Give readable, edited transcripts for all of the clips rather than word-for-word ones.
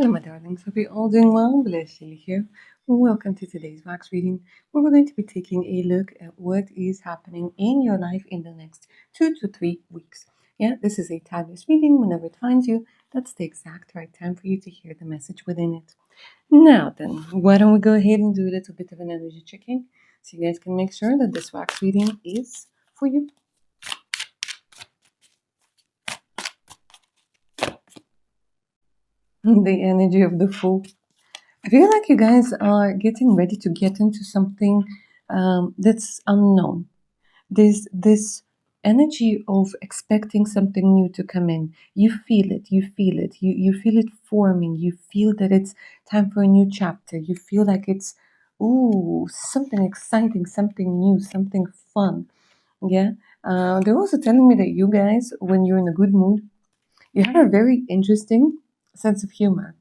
Hello, my darlings. Hope you're all doing well. Blush Lily here. Welcome to today's wax reading, where we're going to be taking a look at what is happening in your life in the next 2 to 3 weeks. Yeah, this is a timeless reading. Whenever it finds you, that's the exact right time for you to hear the message within it. Now, then, why don't we go ahead and do a little bit of an energy checking so you guys can make sure that this wax reading is for you. The energy of the Fool. I feel like you guys are getting ready to get into something that's unknown. This energy of expecting something new to come in. You feel it, you feel it forming, you feel that it's time for a new chapter. You feel like it's something exciting, something new, something fun. Yeah. They're also telling me that you guys, when you're in a good mood, you have a very interesting sense of humor.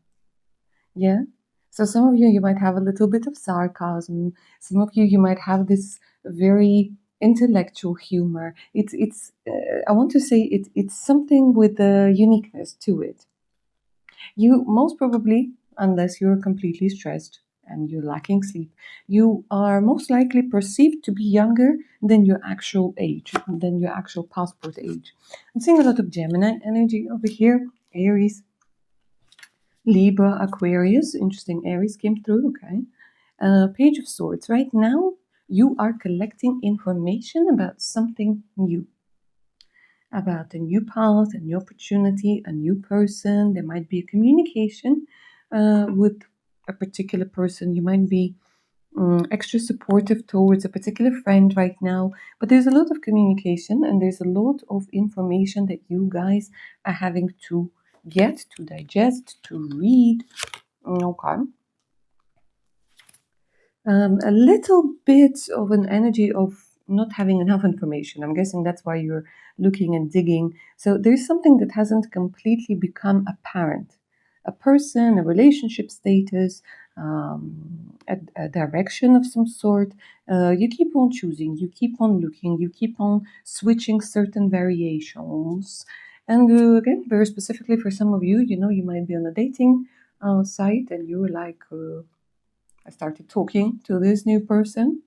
Yeah. So some of you might have a little bit of sarcasm. Some of you might have this very intellectual humor. It's. I want to say it's something with a uniqueness to it. You most probably, unless you're completely stressed and you're lacking sleep, you are most likely perceived to be younger than your actual age, than your actual passport age. I'm seeing a lot of Gemini energy over here, Aries, Libra, Aquarius, interesting. Aries came through, okay. Page of Swords. Right now, you are collecting information about something new, about a new path, a new opportunity, a new person. There might be a communication with a particular person. You might be extra supportive towards a particular friend right now, but there's a lot of communication and there's a lot of information that you guys are having to get, to digest, to read. Okay. A little bit of an energy of not having enough information. I'm guessing that's why you're looking and digging. So there's something that hasn't completely become apparent. A person, a relationship status, a direction of some sort. You keep on choosing, you keep on looking, you keep on switching certain variations. And again, very specifically for some of you, you might be on a dating site and you're like, I started talking to this new person.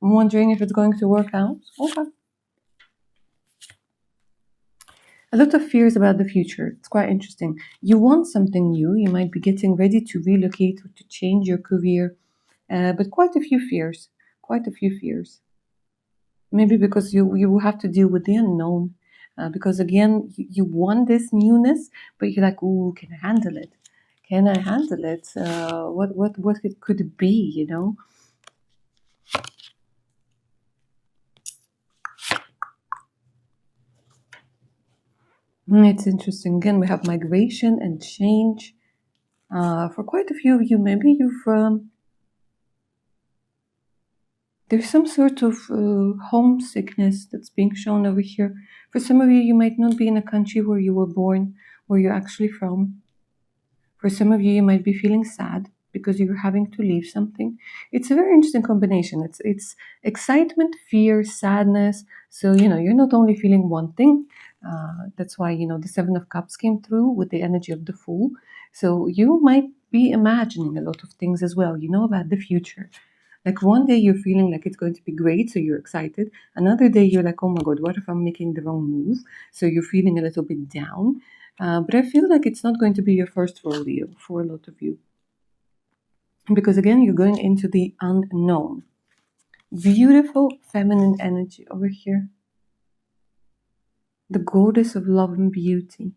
I'm wondering if it's going to work out. Okay. A lot of fears about the future. It's quite interesting. You want something new. You might be getting ready to relocate or to change your career, but quite a few fears. Quite a few fears. Maybe because you will have to deal with the unknown. Because again, you want this newness, but you're like, ooh, can I handle it? Can I handle it? What it could be, you know? It's interesting. Again, we have migration and change. For quite a few of you, maybe there's some sort of homesickness that's being shown over here. For some of you, you might not be in a country where you were born, where you're actually from. For some of you, you might be feeling sad because you're having to leave something. It's a very interesting combination. It's excitement, fear, sadness. So you're not only feeling one thing. That's why the Seven of Cups came through with the energy of the Fool. So you might be imagining a lot of things as well. About the future. Like one day you're feeling like it's going to be great, so you're excited. Another day you're like, oh my God, what if I'm making the wrong move? So you're feeling a little bit down. But I feel like it's not going to be your first rodeo for a lot of you. Because again, you're going into the unknown. Beautiful feminine energy over here. The goddess of love and beauty.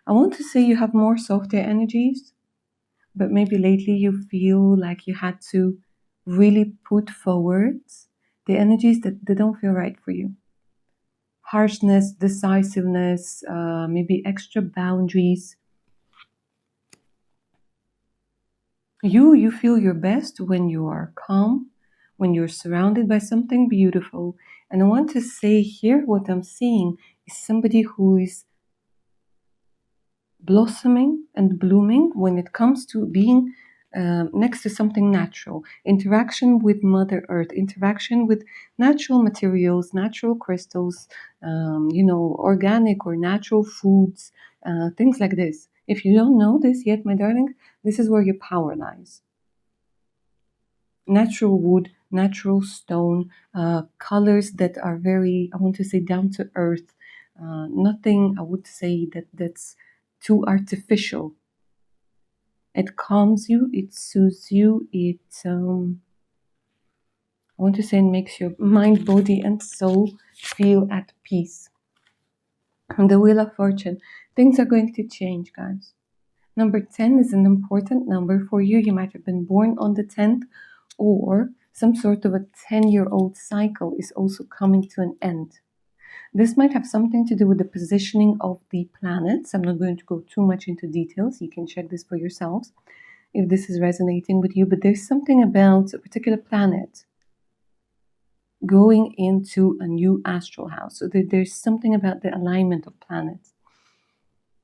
I want to say you have more softer energies, but maybe lately you feel like you had to really put forward the energies that don't feel right for you. Harshness, decisiveness, maybe extra boundaries. You feel your best when you are calm, when you're surrounded by something beautiful. And I want to say here what I'm seeing is somebody who is blossoming and blooming when it comes to being next to something natural. Interaction with Mother Earth, interaction with natural materials, natural crystals, organic or natural foods, things like this. If you don't know this yet, my darling, this is where your power lies. Natural wood, natural stone, colors that are very, I want to say, down to earth. Nothing, I would say, that's too artificial. It calms you, it soothes you, I want to say, it makes your mind, body, and soul feel at peace. And the Wheel of Fortune, things are going to change, guys. Number 10 is an important number for you. You might have been born on the 10th, or some sort of a 10-year-old cycle is also coming to an end. This might have something to do with the positioning of the planets. I'm not going to go too much into details. You can check this for yourselves if this is resonating with you. But there's something about a particular planet going into a new astral house. So there's something about the alignment of planets.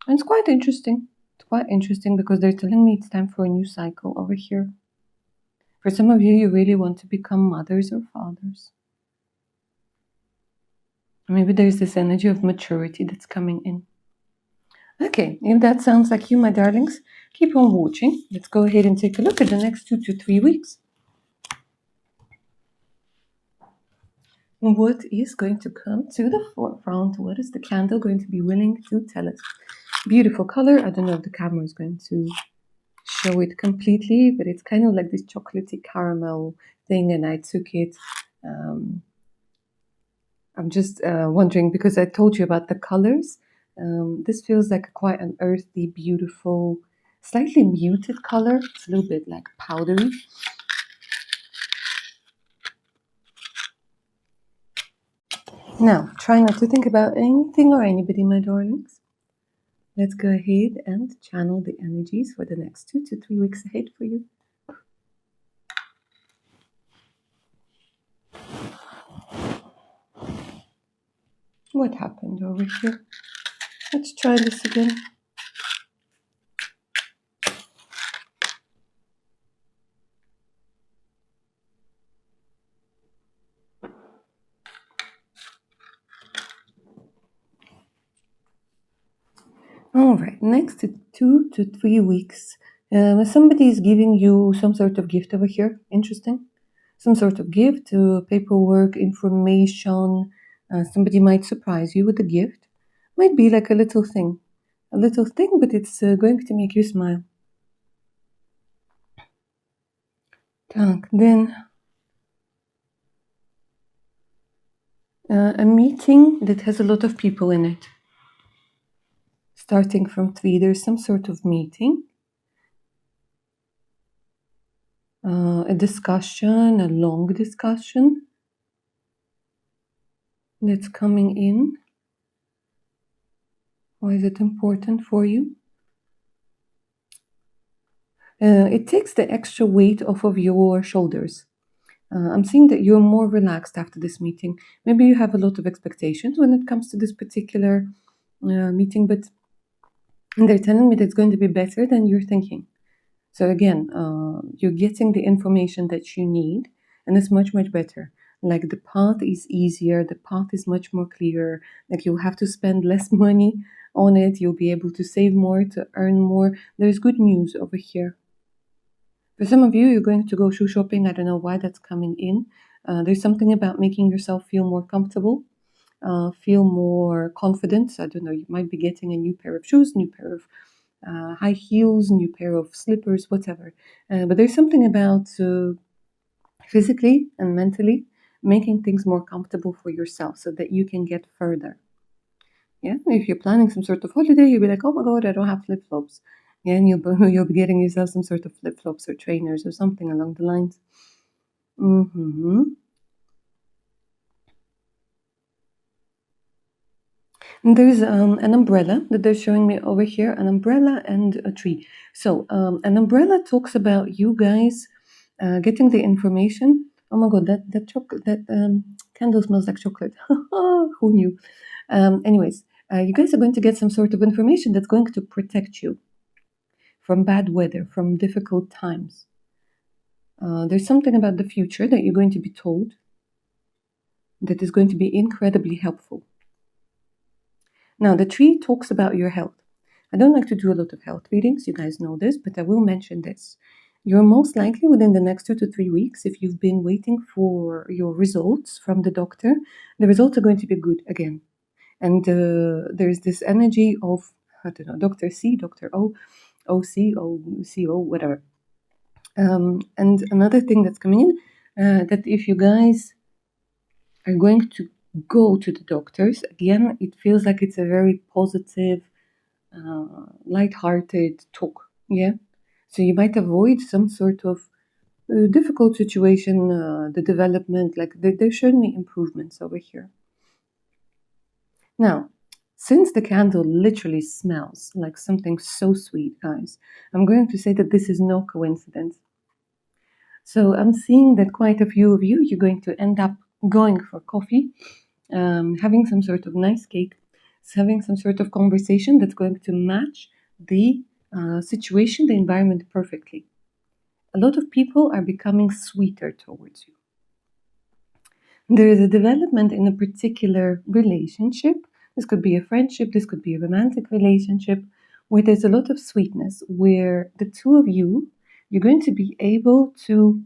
And it's quite interesting. It's quite interesting because they're telling me it's time for a new cycle over here. For some of you, you really want to become mothers or fathers. Maybe there's this energy of maturity that's coming in. Okay, if that sounds like you, my darlings, keep on watching. Let's go ahead and take a look at the next 2 to 3 weeks. What is going to come to the forefront? What is the candle going to be willing to tell us? Beautiful color. I don't know if the camera is going to show it completely, but it's kind of like this chocolatey caramel thing, and I took it. I'm just wondering, because I told you about the colors. This feels like quite an earthy, beautiful, slightly muted color. It's a little bit like powdery. Now, try not to think about anything or anybody, my darlings. Let's go ahead and channel the energies for the next 2 to 3 weeks ahead for you. What happened over here? Let's try this again. All right, next 2 to 3 weeks, somebody is giving you some sort of gift over here. Interesting. Some sort of gift, paperwork, information. Somebody might surprise you with a gift. Might be like a little thing, but it's going to make you smile. Then a meeting that has a lot of people in it. Starting from 3, there's some sort of meeting, a discussion, a long discussion that's coming in. Why is it important for you? It takes the extra weight off of your shoulders. I'm seeing that you're more relaxed after this meeting. Maybe you have a lot of expectations when it comes to this particular meeting, but they're telling me that it's going to be better than you're thinking. So again, you're getting the information that you need, and it's much, much better. Like the path is easier, the path is much more clear. Like you'll have to spend less money on it. You'll be able to save more, to earn more. There's good news over here. For some of you, you're going to go shoe shopping. I don't know why that's coming in. There's something about making yourself feel more comfortable, feel more confident. I don't know, you might be getting a new pair of shoes, new pair of high heels, new pair of slippers, whatever. But there's something about physically and mentally making things more comfortable for yourself so that you can get further. Yeah, if you're planning some sort of holiday, you'll be like, oh my God, I don't have flip-flops. Yeah, and you'll be getting yourself some sort of flip-flops or trainers or something along the lines. And there's an umbrella that they're showing me over here, an umbrella and a tree. So an umbrella talks about you guys getting the information. Oh my God, that candle smells like chocolate. Who knew? Anyways, you guys are going to get some sort of information that's going to protect you from bad weather, from difficult times. There's something about the future that you're going to be told that is going to be incredibly helpful. Now, the tree talks about your health. I don't like to do a lot of health readings, you guys know this, but I will mention this. You're most likely within the next 2 to 3 weeks, if you've been waiting for your results from the doctor, the results are going to be good again. And there's this energy of, I don't know, Dr. C, Dr. O, OC, OCO, whatever. And another thing that's coming in, that if you guys are going to go to the doctors, again, it feels like it's a very positive, light-hearted talk, yeah? So you might avoid some sort of difficult situation, the development, like they're showing me improvements over here. Now, since the candle literally smells like something so sweet, guys, I'm going to say that this is no coincidence. So I'm seeing that quite a few of you, you're going to end up going for coffee, having some sort of nice cake, having some sort of conversation that's going to match the situation, the environment perfectly. A lot of people are becoming sweeter towards you. There is a development in a particular relationship. This could be a friendship, this could be a romantic relationship, where there's a lot of sweetness, where the two of you, you're going to be able to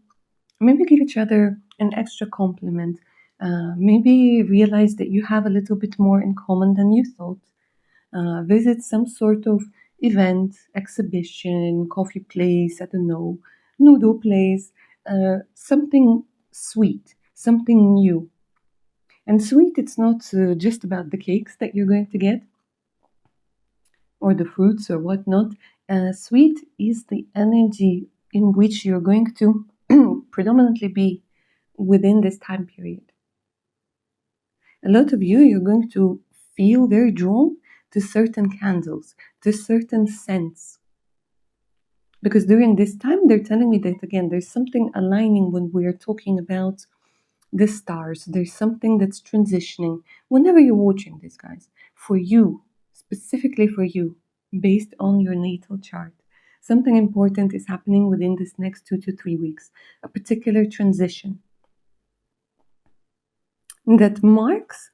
maybe give each other an extra compliment, maybe realize that you have a little bit more in common than you thought, visit some sort of event, exhibition, coffee place, I don't know, noodle place, something sweet, something new. And sweet, it's not just about the cakes that you're going to get or the fruits or whatnot. Sweet is the energy in which you're going to predominantly be within this time period. A lot of you, you're going to feel very drawn to certain candles, to certain scents. Because during this time, they're telling me that, again, there's something aligning when we're talking about the stars. There's something that's transitioning. Whenever you're watching this, guys, for you, specifically for you, based on your natal chart, something important is happening within this next 2 to 3 weeks, a particular transition that marks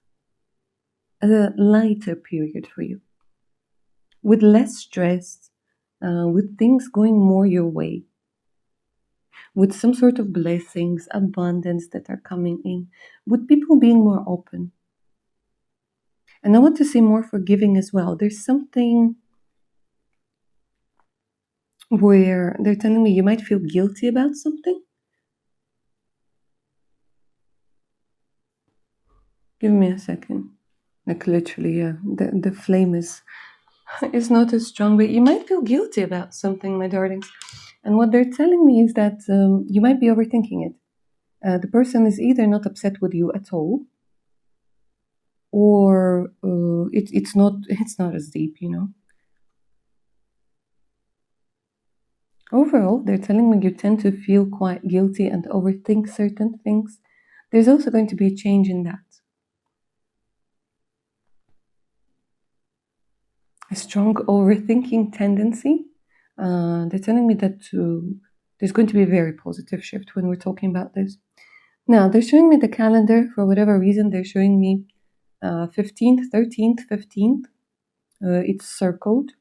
a lighter period for you, with less stress, with things going more your way, with some sort of blessings, abundance that are coming in, with people being more open. And I want to say more forgiving as well. There's something where they're telling me you might feel guilty about something. Give me a second. Like literally, yeah, the flame is not as strong, but you might feel guilty about something, my darlings. And what they're telling me is that you might be overthinking it. The person is either not upset with you at all, or it's not as deep, you know. Overall, they're telling me you tend to feel quite guilty and overthink certain things. There's also going to be a change in that. A strong overthinking tendency. They're telling me that there's going to be a very positive shift when we're talking about this. Now, they're showing me the calendar. For whatever reason, they're showing me 15th, 13th, 15th. It's circled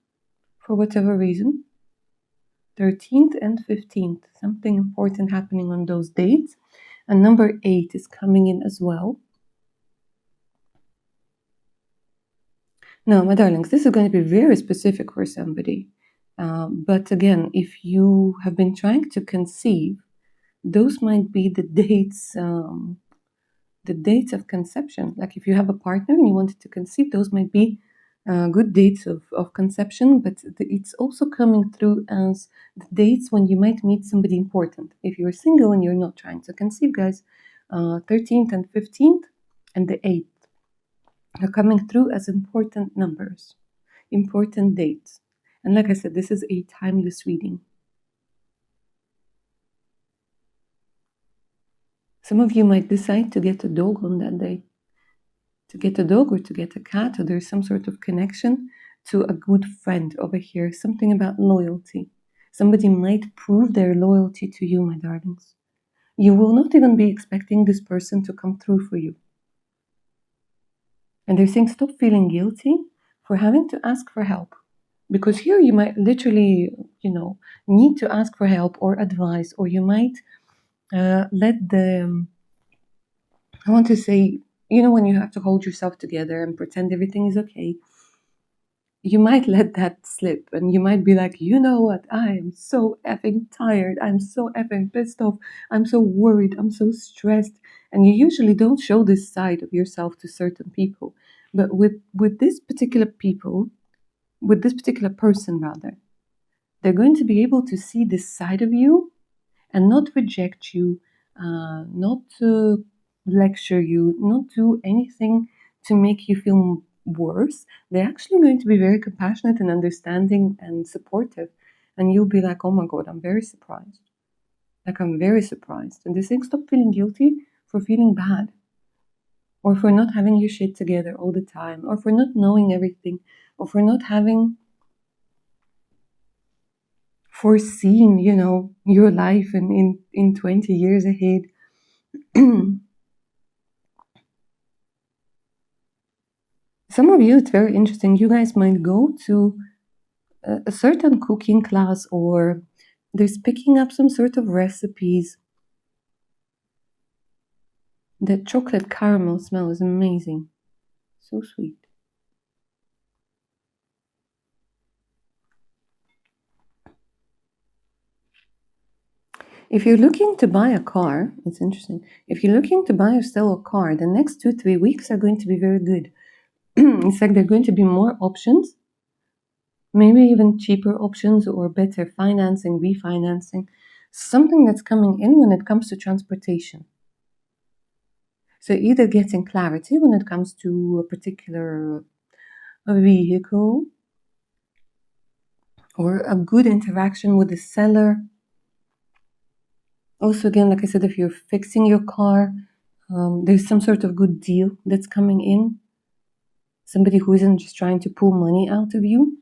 for whatever reason. 13th and 15th. Something important happening on those dates. And number 8 is coming in as well. Now, my darlings, this is going to be very specific for somebody. But again, if you have been trying to conceive, those might be the dates of conception. Like if you have a partner and you wanted to conceive, those might be good dates of conception, but it's also coming through as the dates when you might meet somebody important. If you're single and you're not trying to conceive, guys, 13th and 15th and the 8th are coming through as important numbers, important dates. And like I said, this is a timeless reading. Some of you might decide to get a dog on that day. To get a dog or to get a cat, or there's some sort of connection to a good friend over here. Something about loyalty. Somebody might prove their loyalty to you, my darlings. You will not even be expecting this person to come through for you. And they're saying stop feeling guilty for having to ask for help. Because here you might literally, need to ask for help or advice, or you might let the, I want to say, when you have to hold yourself together and pretend everything is okay, you might let that slip and you might be like, you know what, I am so effing tired, I'm so effing pissed off, I'm so worried, I'm so stressed. And you usually don't show this side of yourself to certain people. But with this particular people, with this particular person rather, they're going to be able to see this side of you and not reject you, not lecture you, not do anything to make you feel worse. They're actually going to be very compassionate and understanding and supportive. And you'll be like, oh my God, I'm very surprised. Like, I'm very surprised. And they say, stop feeling guilty for feeling bad, or for not having your shit together all the time, or for not knowing everything, or for not having foreseen, your life in 20 years ahead. Some of you, it's very interesting. You guys might go to a certain cooking class, or there's picking up some sort of recipes. That chocolate caramel smell is amazing. So sweet. If you're looking to buy a car, it's interesting. If you're looking to buy or sell a car, the next 2-3 weeks are going to be very good. It's like there are going to be more options, maybe even cheaper options or better financing, refinancing, something that's coming in when it comes to transportation. So either getting clarity when it comes to a particular vehicle, or a good interaction with the seller. Also, again, like I said, if you're fixing your car, there's some sort of good deal that's coming in. Somebody who isn't just trying to pull money out of you,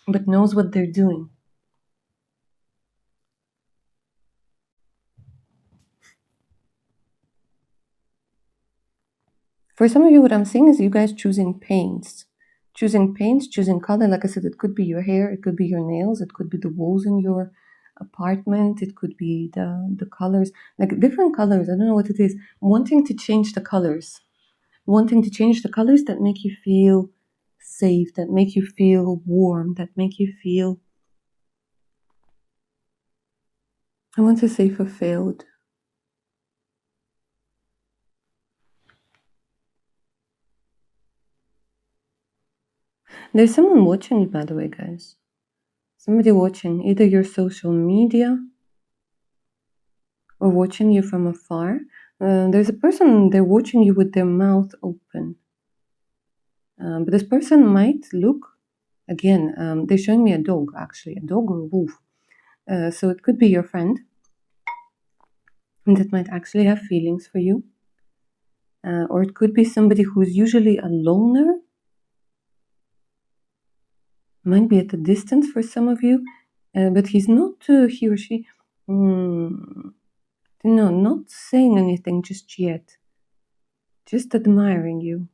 but knows what they're doing. For some of you, what I'm seeing is you guys choosing paints. Choosing color. Like I said, it could be your hair, it could be your nails, it could be the walls in your apartment, it could be the colors, like different colors. I don't know what it is. Wanting to change the colors. Wanting to change the colors that make you feel safe, that make you feel warm, that make you feel, I want to say, fulfilled. There's someone watching you, by the way, guys. Somebody watching either your social media or watching you from afar. There's a person, they're watching you with their mouth open. But this person might look, again, they're showing me a dog, actually, a dog or a wolf. So it could be your friend that might actually have feelings for you. Or it could be somebody who's usually a loner, might be at a distance for some of you, but he's not, he or she, not saying anything just yet, just admiring you.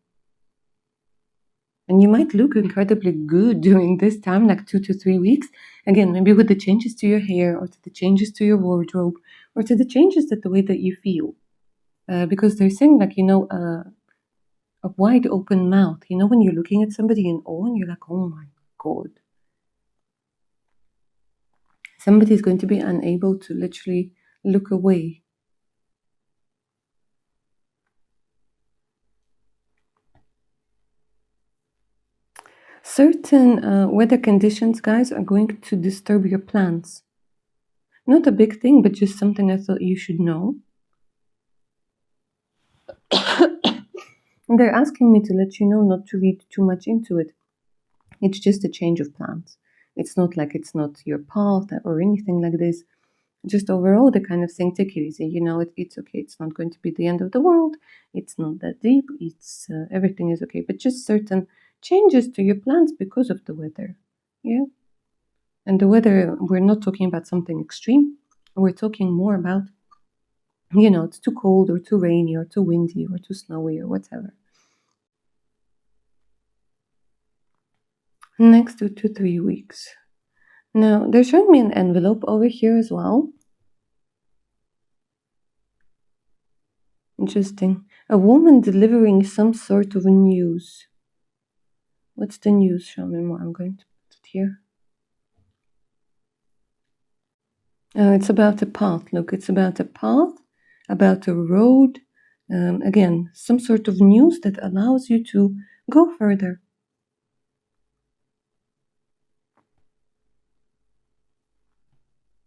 And you might look incredibly good during this time, like 2 to 3 weeks. Again, maybe with the changes to your hair, or to the changes to your wardrobe, or to the changes to the way that you feel. Because they're saying, like, a wide open mouth. When you're looking at somebody in awe and you're like, oh my God. Somebody is going to be unable to literally look away. Certain weather conditions, guys, are going to disturb your plans. Not a big thing, but just something I thought you should know. And they're asking me to let you know not to read too much into it. It's just a change of plans. It's not like it's not your path or anything like this. Just overall, they're kind of saying, take it easy. It's okay. It's not going to be the end of the world. It's not that deep. It's everything is okay. But just certain changes to your plans because of the weather. Yeah. And the weather, we're not talking about something extreme. We're talking more about, it's too cold or too rainy or too windy or too snowy or whatever. Next 2 to 3 weeks. Now, they're showing me an envelope over here as well. Interesting. A woman delivering some sort of news. What's the news? Show me more. I'm going to put it here. It's about a path. Look, it's about a path, about a road. Again, some sort of news that allows you to go further.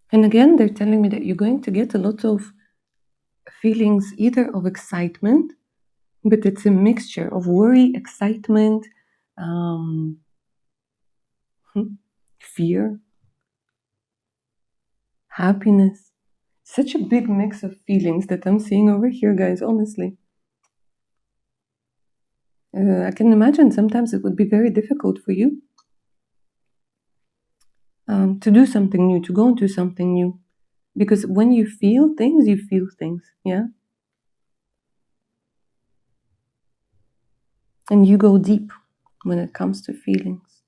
And again, they're telling me that you're going to get a lot of feelings either of excitement, but it's a mixture of worry, excitement, um, fear, happiness. Such a big mix of feelings that I'm seeing over here, guys, honestly. I can imagine sometimes it would be very difficult for you to do something new, to go into something new. Because when you feel things, yeah? And you go deep when it comes to feelings.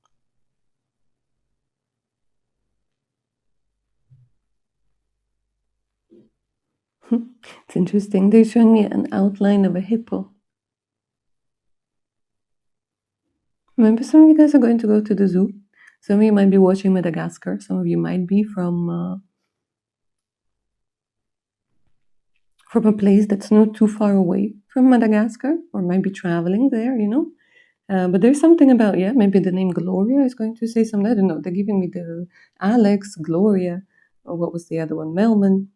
It's interesting. They're showing me an outline of a hippo. Maybe some of you guys are going to go to the zoo. Some of you might be watching Madagascar. Some of you might be from a place that's not too far away from Madagascar, or might be traveling there, you know. But there's something about, yeah, maybe the name Gloria is going to say something. I don't know. They're giving me the Alex, Gloria, or what was the other one? Melman.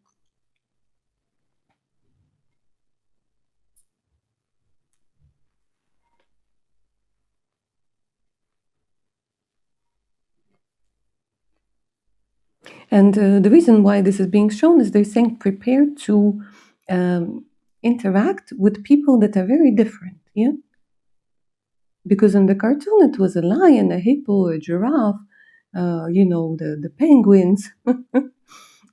And the reason why this is being shown is they're saying prepare to interact with people that are very different, yeah? Because in the cartoon it was a lion, a hippo, a giraffe, the penguins.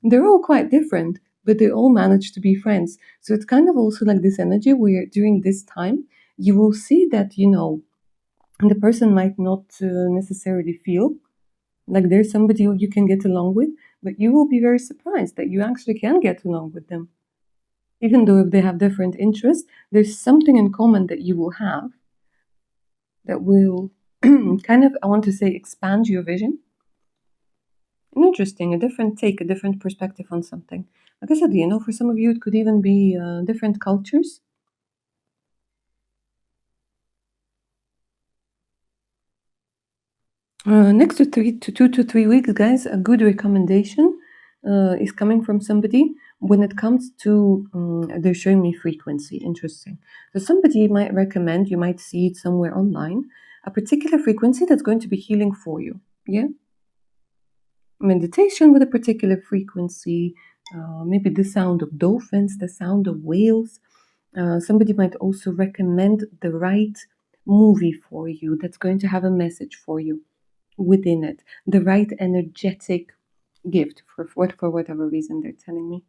They're all quite different, but they all manage to be friends. So it's kind of also like this energy where during this time you will see that, the person might not necessarily feel like there's somebody who you can get along with, but you will be very surprised that you actually can get along with them. Even though if they have different interests, there's something in common that you will have that will kind of, I want to say, expand your vision. And interesting, a different take, a different perspective on something. Like I said, for some of you, it could even be different cultures. Next to 2 to 3 weeks, guys, a good recommendation is coming from somebody when it comes to, they're showing me frequency. Interesting. So somebody might recommend, you might see it somewhere online, a particular frequency that's going to be healing for you. Yeah? Meditation with a particular frequency, maybe the sound of dolphins, the sound of whales. Somebody might also recommend the right movie for you that's going to have a message for you within it, the right energetic gift for whatever reason they're telling me.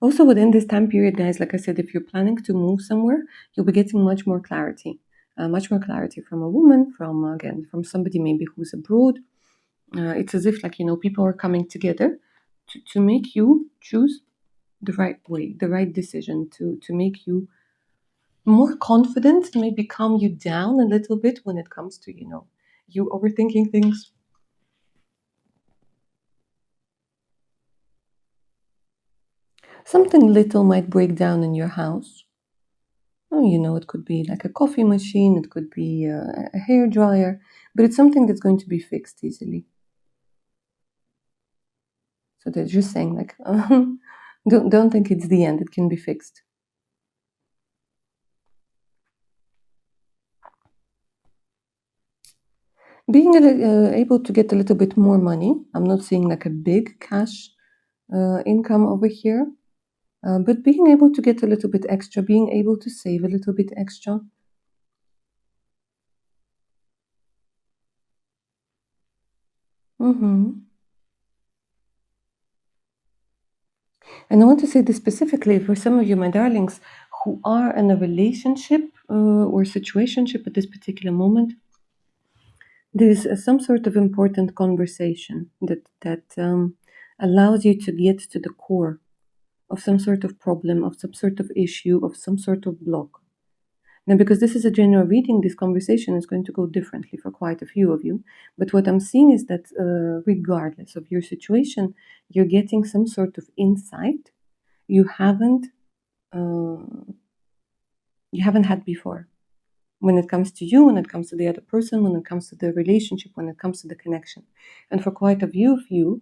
Also, within this time period, guys, like I said, if you're planning to move somewhere, you'll be getting much more clarity. Much more clarity from a woman, from somebody maybe who's abroad. It's as if, people are coming together to make you choose the right way, the right decision, to make you more confident, maybe calm you down a little bit when it comes to, you overthinking things. Something little might break down in your house. Oh, it could be like a coffee machine, it could be a hair dryer, but it's something that's going to be fixed easily. So they're just saying, like, don't think it's the end, it can be fixed. Being able to get a little bit more money. I'm not seeing like a big cash income over here, but being able to get a little bit extra, being able to save a little bit extra. And I want to say this specifically for some of you, my darlings, who are in a relationship or situationship at this particular moment. There's some sort of important conversation that allows you to get to the core of some sort of problem, of some sort of issue, of some sort of block. Now, because this is a general reading, this conversation is going to go differently for quite a few of you. But what I'm seeing is that regardless of your situation, you're getting some sort of insight you haven't uh, you haven't had before. When it comes to you, when it comes to the other person, when it comes to the relationship, when it comes to the connection. And for quite a few of you,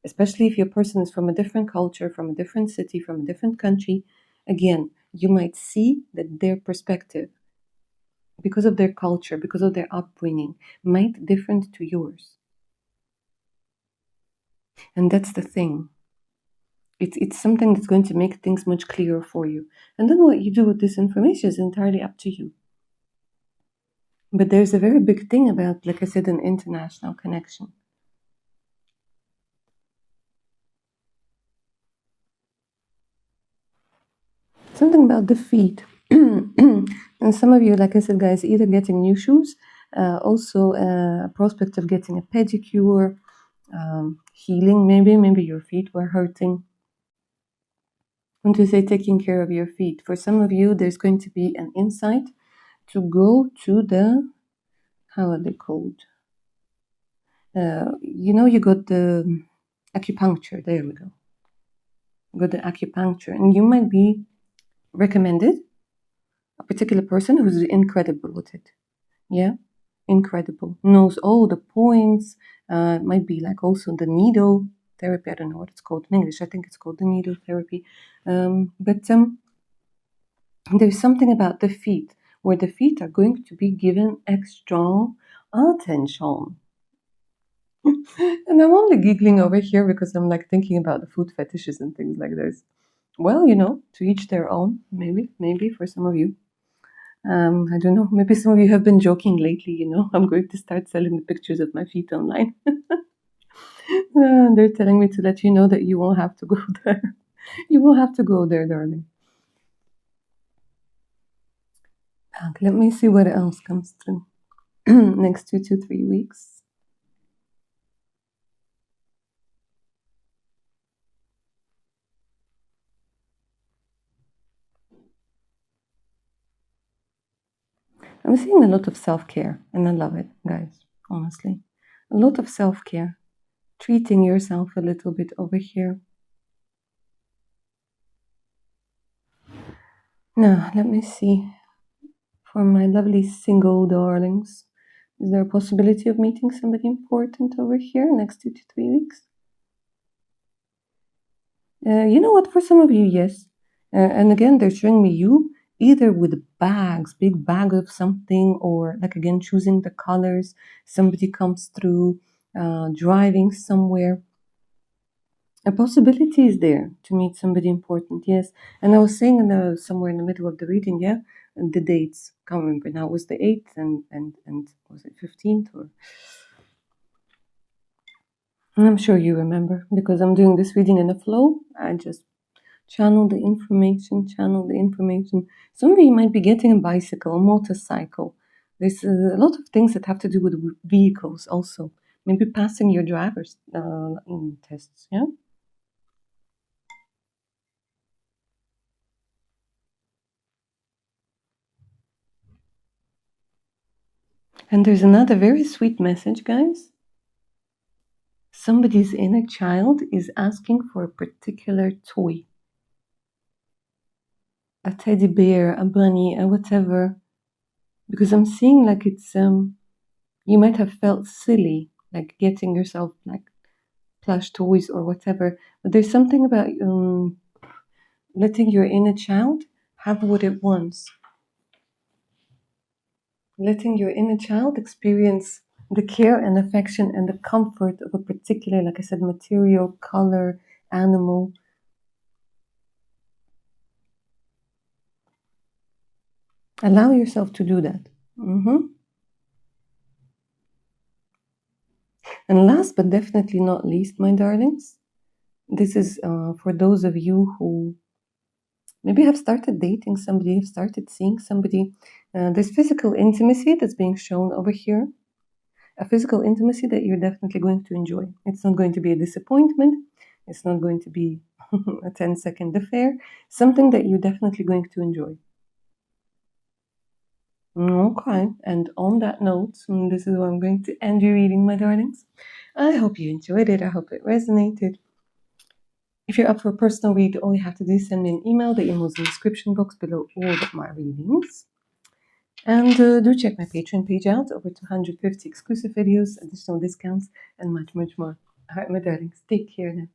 especially if your person is from a different culture, from a different city, from a different country, again, you might see that their perspective, because of their culture, because of their upbringing, might different to yours. And that's the thing. It's something that's going to make things much clearer for you. And then what you do with this information is entirely up to you. But there's a very big thing about, like I said, an international connection. Something about the feet. And some of you, like I said, guys, either getting new shoes, also a prospect of getting a pedicure, healing, maybe your feet were hurting. And to say taking care of your feet. For some of you, there's going to be an insight to go to the, how are they called? You got the acupuncture. There we go. You got the acupuncture. And you might be recommended a particular person who's incredible with it. Yeah, incredible. Knows all the points. Might be like also the needle therapy. I don't know what it's called in English. I think it's called the needle therapy. But there's something about the feet where the feet are going to be given extra attention. And I'm only giggling over here because I'm like thinking about the food fetishes and things like this. Well, to each their own, maybe for some of you. I don't know, maybe some of you have been joking lately, I'm going to start selling the pictures of my feet online. They're telling me to let you know that you won't have to go there. You won't have to go there, darling. Let me see what else comes through. Next 2 to 3 weeks. I'm seeing a lot of self-care, and I love it, guys, honestly. A lot of self-care. Treating yourself a little bit over here. Now, let me see. For my lovely single darlings, is there a possibility of meeting somebody important over here next 2 to 3 weeks? You know what? For some of you, yes. And again, they're showing me you either with bags, big bag of something, or like again, choosing the colors. Somebody comes through, driving somewhere. A possibility is there to meet somebody important, yes. And I was saying somewhere in the middle of the reading, yeah, and the dates. Can't remember now. It was the 8th and was it 15th or? I'm sure you remember because I'm doing this reading in a flow. I just channel the information. Some of you might be getting a bicycle, a motorcycle. There's a lot of things that have to do with vehicles also. Maybe passing your driver's tests, yeah? And there's another very sweet message, guys. Somebody's inner child is asking for a particular toy. A teddy bear, a bunny, a whatever. Because I'm seeing like it's, you might have felt silly, like getting yourself like plush toys or whatever. But there's something about letting your inner child have what it wants. Letting your inner child experience the care and affection and the comfort of a particular, like I said, material, color, animal. Allow yourself to do that. And last but definitely not least, my darlings, this is for those of you who maybe have started dating somebody, have started seeing somebody. There's physical intimacy that's being shown over here. a physical intimacy that you're definitely going to enjoy. It's not going to be a disappointment. It's not going to be a 10-second affair. Something that you're definitely going to enjoy. Okay, and on that note, this is where I'm going to end your reading, my darlings. I hope you enjoyed it. I hope it resonated. If you're up for a personal read, all you have to do is send me an email. The email is in the description box below all of my readings. And do check my Patreon page out. Over 250 exclusive videos, additional discounts, and much, much more. All right, my darlings, take care now.